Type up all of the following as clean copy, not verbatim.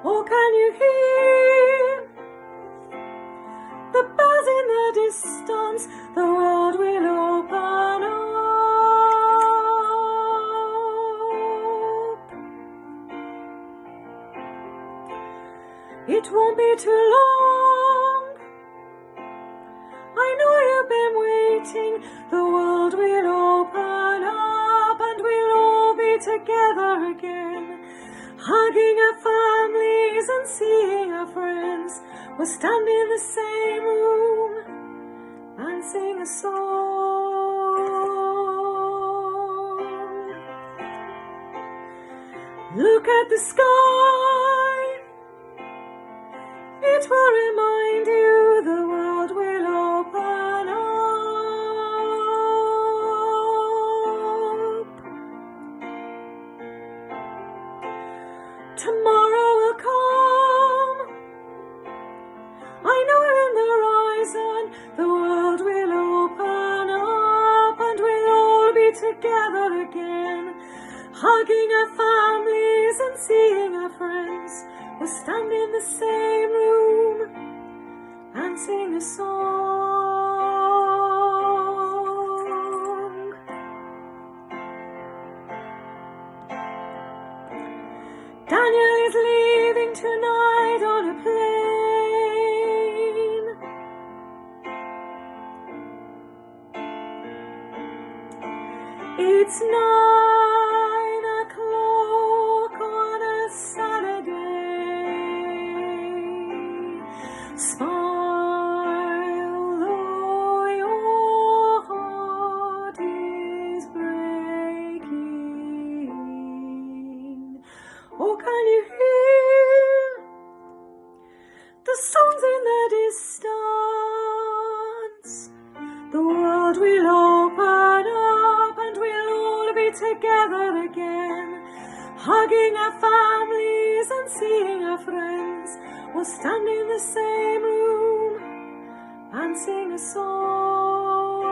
Or can you hear the bells in the distance? The world will open up. It won't be too long. I know you've been waiting. The world will open up and we'll all be together again, hugging our families and seeing our friends. We'll stand in the same room and sing a song. Look at the sky. It will remind you the world will open up. Tomorrow will come. I know in the horizon the world will open up and we'll all be together again, hugging our families and seeing our friends. We'll stand in the same room and sing a song. Daniel is leaving tonight on a plane. It's 9 o'clock on a Saturday. Smile, though your heart is breaking. Oh, can you hear the songs in the distance? The world will open up and we'll all be together again, hugging our families and seeing our friends. We'll stand in the same room and sing a song.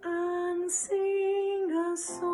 And sing a song.